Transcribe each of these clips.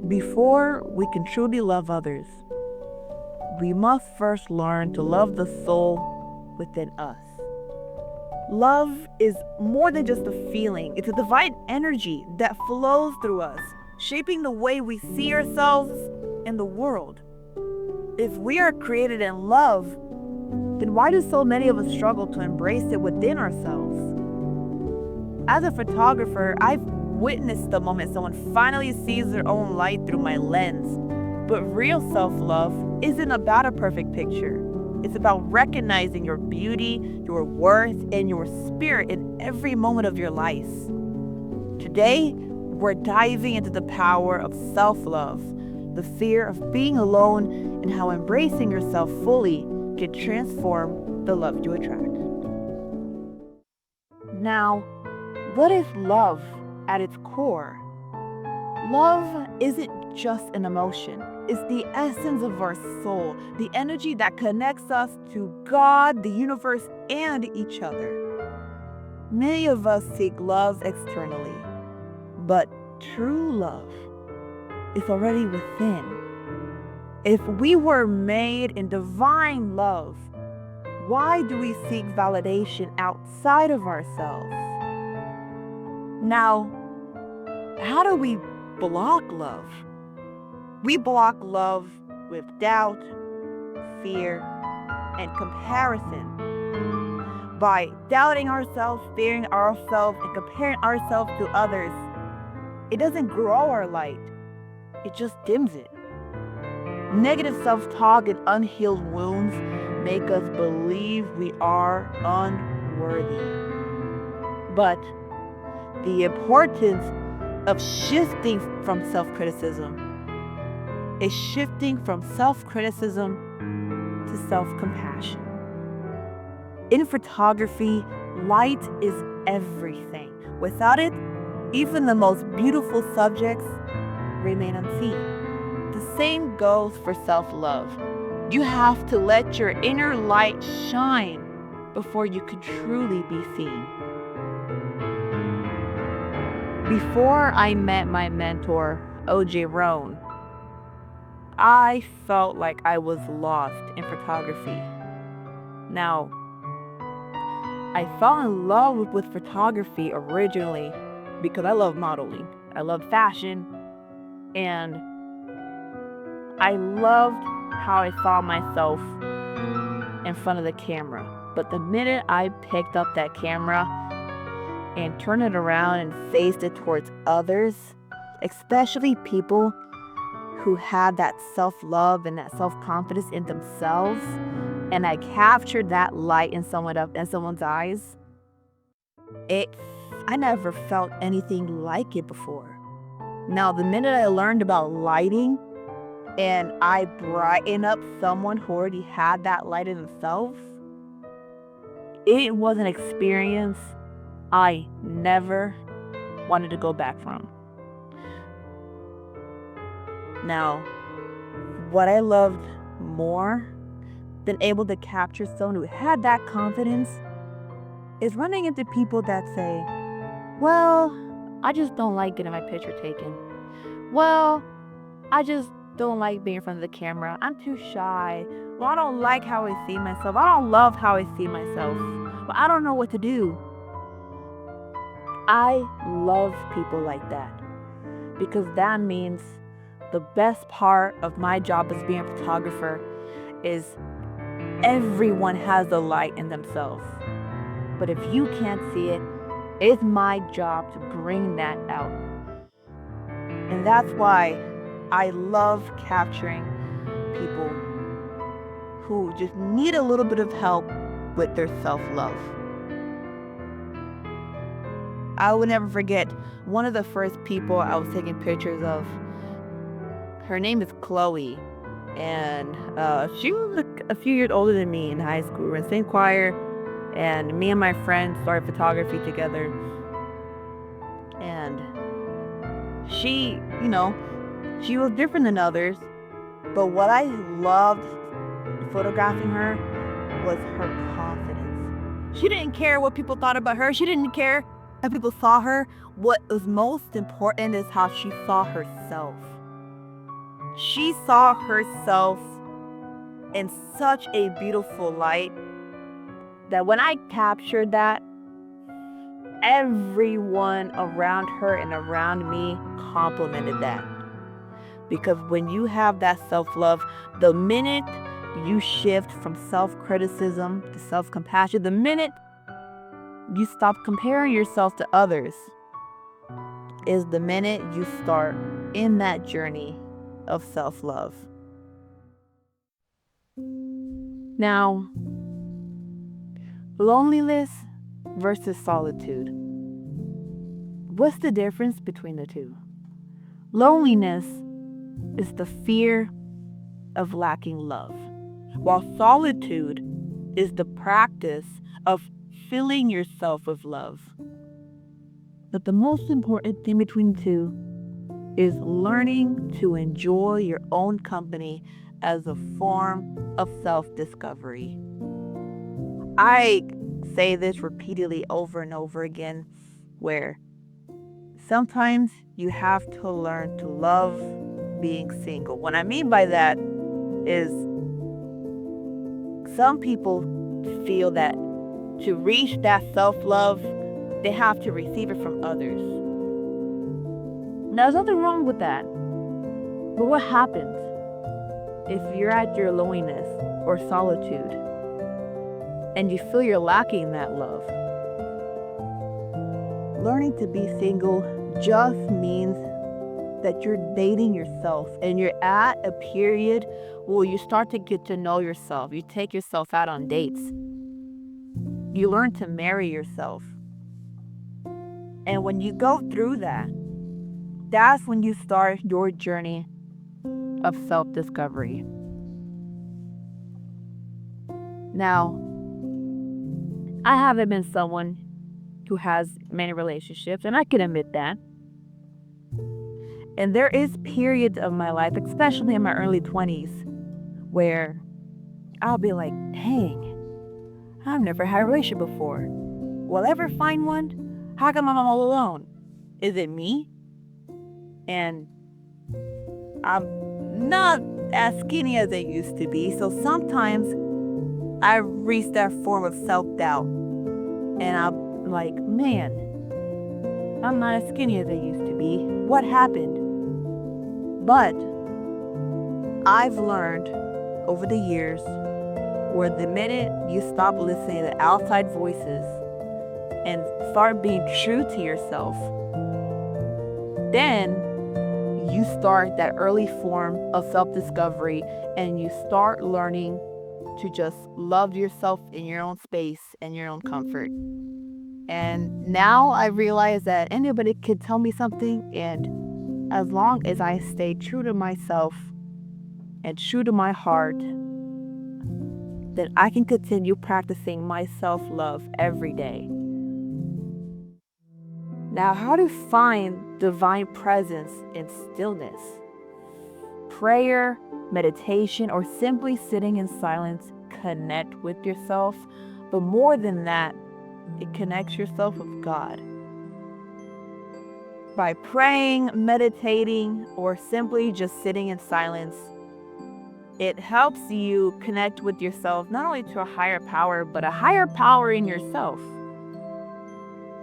Before we can truly love others, we must first learn to love the soul within us. Love is more than just a feeling, it's a divine energy that flows through us, shaping the way we see ourselves and the world. If we are created in love, then why do so many of us struggle to embrace it within ourselves? As a photographer, I've witnessed the moment someone finally sees their own light through my lens. But real self-love isn't about a perfect picture. It's about recognizing your beauty, your worth, and your spirit in every moment of your life. Today, we're diving into the power of self-love, the fear of being alone, and how embracing yourself fully can transform the love you attract. Now, what is love at its core? Love isn't just an emotion. It's the essence of our soul, the energy that connects us to God, the universe, and each other. Many of us seek love externally, but true love is already within. If we were made in divine love, why do we seek validation outside of ourselves? Now, how do we block love? We block love with doubt, fear, and comparison. By doubting ourselves, fearing ourselves, and comparing ourselves to others, it doesn't grow our light, it just dims it. Negative self-talk and unhealed wounds make us believe we are unworthy. But the importance of shifting from self-criticism is shifting from self-criticism to self-compassion. In photography, light is everything. Without it, even the most beautiful subjects remain unseen. The same goes for self-love. You have to let your inner light shine before you can truly be seen. Before I met my mentor, O.J. Rohn, I felt like I was lost in photography. Now, I fell in love with photography originally because I love modeling. I love fashion, and I loved how I saw myself in front of the camera. But the minute I picked up that camera and turned it around and faced it towards others, especially people who had that self-love and that self-confidence in themselves, and I captured that light in someone's eyes, I never felt anything like it before. Now, the minute I learned about lighting and I brighten up someone who already had that light in themselves, it was an experience I never wanted to go back from. Now, what I loved more than able to capture someone who had that confidence is running into people that say, well, I just don't like getting my picture taken. Well, I just don't like being in front of the camera. I'm too shy. Well, I don't like how I see myself. I don't love how I see myself. Well, I don't know what to do. I love people like that because that means the best part of my job as being a photographer is everyone has a light in themselves. But if you can't see it, it's my job to bring that out. And that's why I love capturing people who just need a little bit of help with their self-love. I will never forget one of the first people I was taking pictures of. Her name is Chloe, and she was a few years older than me in high school. We were in the same choir, and me and my friend started photography together. And she was different than others, but what I loved photographing her was her confidence. She didn't care what people thought about her. She didn't care how people saw her. What was most important is how she saw herself. She saw herself in such a beautiful light that when I captured that, everyone around her and around me complimented that. Because when you have that self-love, the minute you shift from self-criticism to self-compassion, the minute you stop comparing yourself to others, is the minute you start in that journey of self-love. Now, loneliness versus solitude. What's the difference between the two? Loneliness is the fear of lacking love, while solitude is the practice of filling yourself with love. But the most important thing between the two is learning to enjoy your own company as a form of self-discovery. I say this repeatedly over and over again, where sometimes you have to learn to love being single. What I mean by that is some people feel that to reach that self-love, they have to receive it from others. Now, there's nothing wrong with that. But what happens if you're at your loneliness or solitude and you feel you're lacking that love? Learning to be single just means that you're dating yourself and you're at a period where you start to get to know yourself. You take yourself out on dates. You learn to marry yourself. And when you go through that, that's when you start your journey of self-discovery. Now, I haven't been someone who has many relationships, and I can admit that. And there is periods of my life, especially in my early 20s, where I'll be like, dang, I've never had a relationship before. Will I ever find one? How come I'm all alone? Is it me? And I'm not as skinny as I used to be, so sometimes I reach that form of self-doubt. And I'm like, man, I'm not as skinny as I used to be. What happened? But I've learned over the years where the minute you stop listening to outside voices and start being true to yourself, then you start that early form of self-discovery and you start learning to just love yourself in your own space and your own comfort. And now I realize that anybody could tell me something, and as long as I stay true to myself and true to my heart, then I can continue practicing my self-love every day. Now, how to find divine presence in stillness? Prayer, meditation, or simply sitting in silence connect with yourself. But more than that, it connects yourself with God. By praying, meditating, or simply just sitting in silence, it helps you connect with yourself, not only to a higher power, but a higher power in yourself.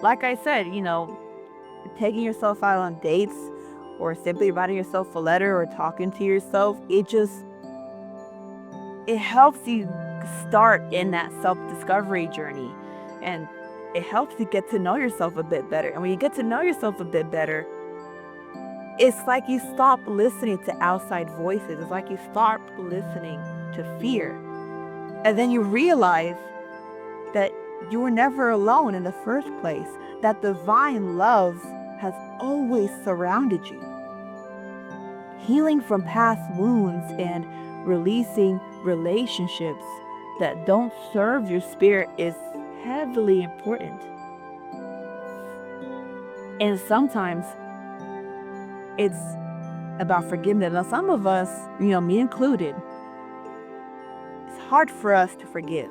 Like I said, taking yourself out on dates or simply writing yourself a letter or talking to yourself, it helps you start in that self-discovery journey, and it helps you get to know yourself a bit better. And when you get to know yourself a bit better, it's like you stop listening to outside voices. It's like you stop listening to fear. And then you realize that you were never alone in the first place, that divine love has always surrounded you. Healing from past wounds and releasing relationships that don't serve your spirit is heavily important. And sometimes it's about forgiveness. Now, some of us, me included, it's hard for us to forgive.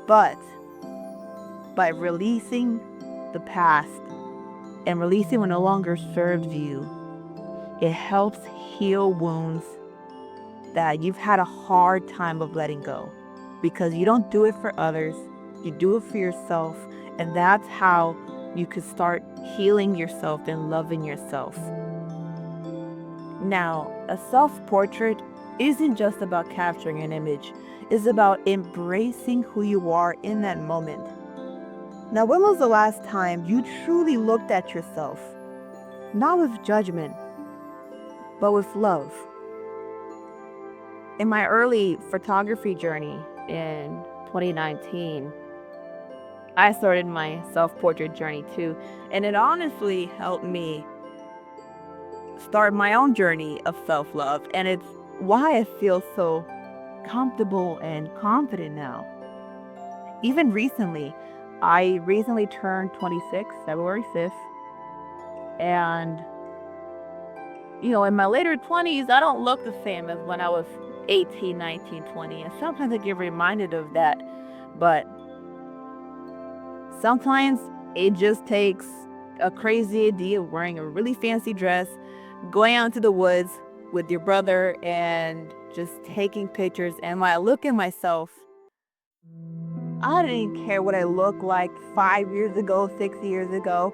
But by releasing the past and releasing what no longer serves you, It helps heal wounds that you've had a hard time of letting go, because you don't do it for others, you do it for yourself, and that's how you can start healing yourself and loving yourself. Now, a self-portrait isn't just about capturing an image, it's about embracing who you are in that moment. Now, when was the last time you truly looked at yourself? Not with judgment, but with love. In my early photography journey in 2019, I started my self-portrait journey too, and it honestly helped me start my own journey of self-love, and it's why I feel so comfortable and confident now. Even recently, I recently turned 26, February 5th, and in my later 20s, I don't look the same as when I was 18, 19, 20, and sometimes I get reminded of that, but sometimes it just takes a crazy idea of wearing a really fancy dress, going out into the woods with your brother, and just taking pictures. And when I look at myself, I didn't care what I looked like 5 years ago, 6 years ago.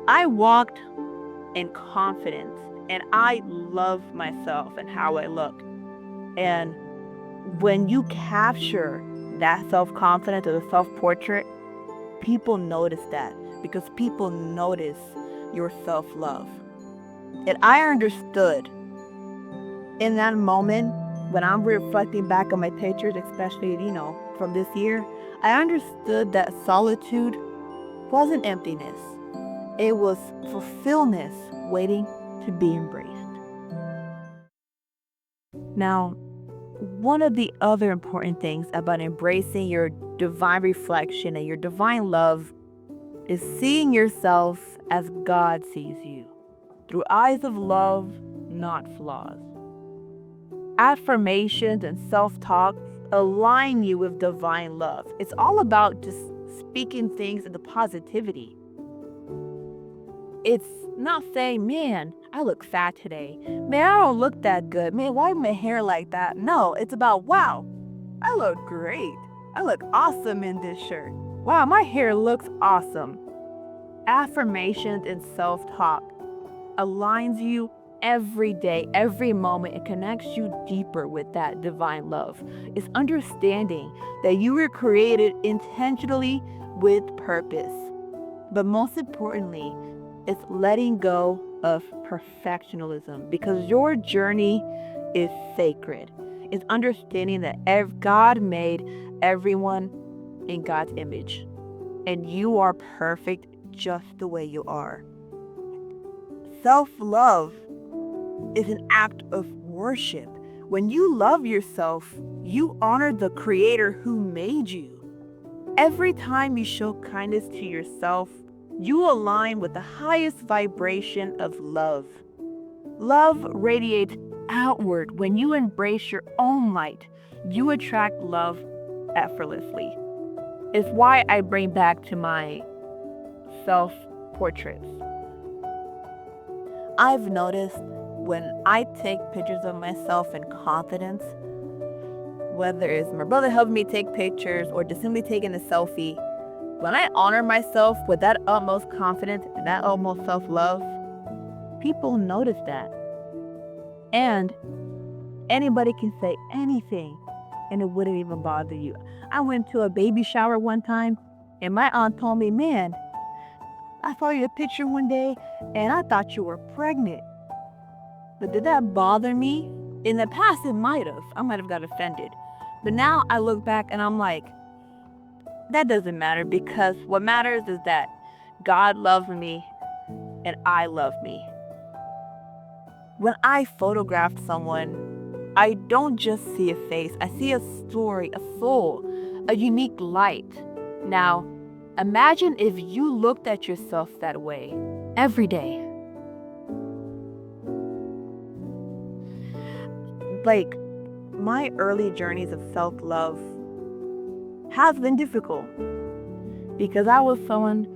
I walked in confidence, and I love myself and how I look. And when you capture that self-confidence or the self-portrait, people notice that, because people notice your self-love. And I understood in that moment when I'm reflecting back on my pictures, especially, from this year, I understood that solitude wasn't emptiness. It was fulfillment waiting to be embraced. Now, one of the other important things about embracing your divine reflection and your divine love is seeing yourself as God sees you, through eyes of love, not flaws. Affirmations and self-talk align you with divine love. It's all about just speaking things into positivity. It's not saying, man, I look fat today. Man, I don't look that good. Man, why my hair like that? No, it's about, wow, I look great. I look awesome in this shirt. Wow, my hair looks awesome. Affirmations and self-talk aligns you every day, every moment. It connects you deeper with that divine love. It's understanding that you were created intentionally with purpose. But most importantly, it's letting go of perfectionism, because your journey is sacred. It's understanding that God made everyone in God's image, and you are perfect just the way you are. Self-love is an act of worship. When you love yourself, you honor the Creator who made you. Every time you show kindness to yourself, you align with the highest vibration of love. Love radiates outward. When you embrace your own light, you attract love effortlessly. It's why I bring back to my self-portraits. I've noticed when I take pictures of myself in confidence, whether it's my brother helping me take pictures or just simply taking a selfie, when I honor myself with that utmost confidence and that utmost self-love, people notice that. And anybody can say anything and it wouldn't even bother you. I went to a baby shower one time and my aunt told me, man, I saw you a picture one day and I thought you were pregnant. But did that bother me? In the past, it might have. I might have got offended. But now I look back and I'm like, that doesn't matter, because what matters is that God loves me and I love me. When I photograph someone, I don't just see a face. I see a story, a soul, a unique light. Now, imagine if you looked at yourself that way every day. Like, my early journeys of self-love have been difficult because I was someone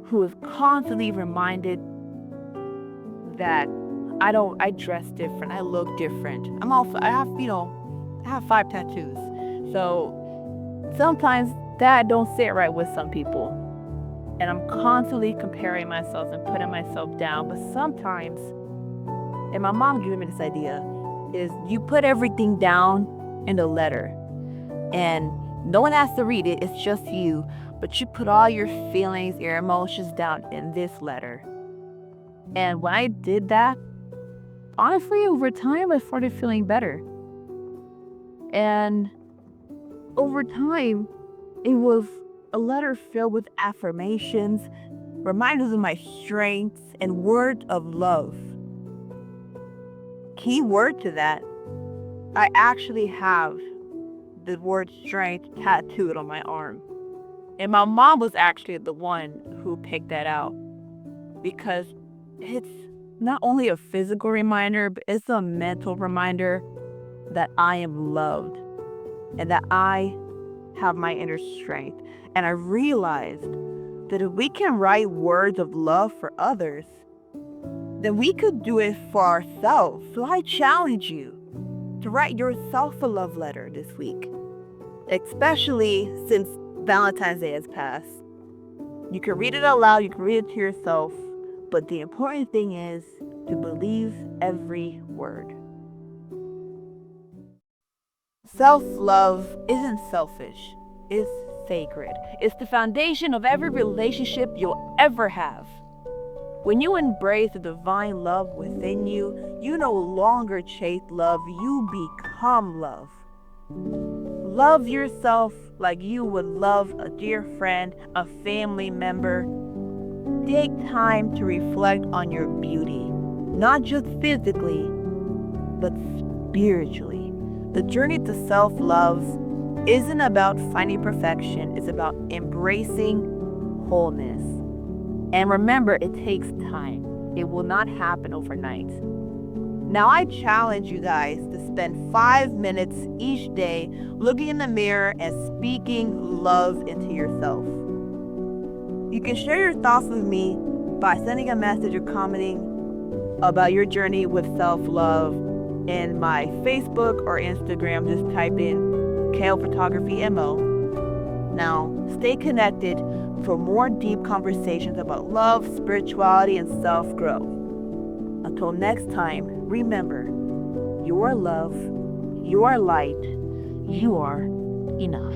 who was constantly reminded that I dress different. I look different. I have 5 tattoos. So sometimes that don't sit right with some people. And I'm constantly comparing myself and putting myself down. But sometimes, and my mom gave me this idea, is you put everything down in a letter. And no one has to read it, it's just you. But you put all your feelings, your emotions down in this letter. And when I did that, honestly, over time, I started feeling better. And over time, it was a letter filled with affirmations, reminders of my strengths, and words of love. Key word to that, I actually have the word strength tattooed on my arm. And my mom was actually the one who picked that out because it's not only a physical reminder, but it's a mental reminder that I am loved and that I have my inner strength. And I realized that if we can write words of love for others, then we could do it for ourselves. So I challenge you to write yourself a love letter this week, especially since Valentine's Day has passed. You can read it out loud, you can read it to yourself, but the important thing is to believe every word. Self-love isn't selfish, it's sacred. It's the foundation of every relationship you'll ever have. When you embrace the divine love within you, you no longer chase love, you become love. Love yourself like you would love a dear friend, a family member. Take time to reflect on your beauty, not just physically, but spiritually. The journey to self-love isn't about finding perfection, it's about embracing wholeness. And remember, it takes time. It will not happen overnight. Now I challenge you guys to spend 5 minutes each day looking in the mirror and speaking love into yourself. You can share your thoughts with me by sending a message or commenting about your journey with self-love in my Facebook or Instagram. Just type in Kale Photography MO. Now, stay connected for more deep conversations about love, spirituality, and self-growth. Until next time, remember, you are love, you are light, you are enough.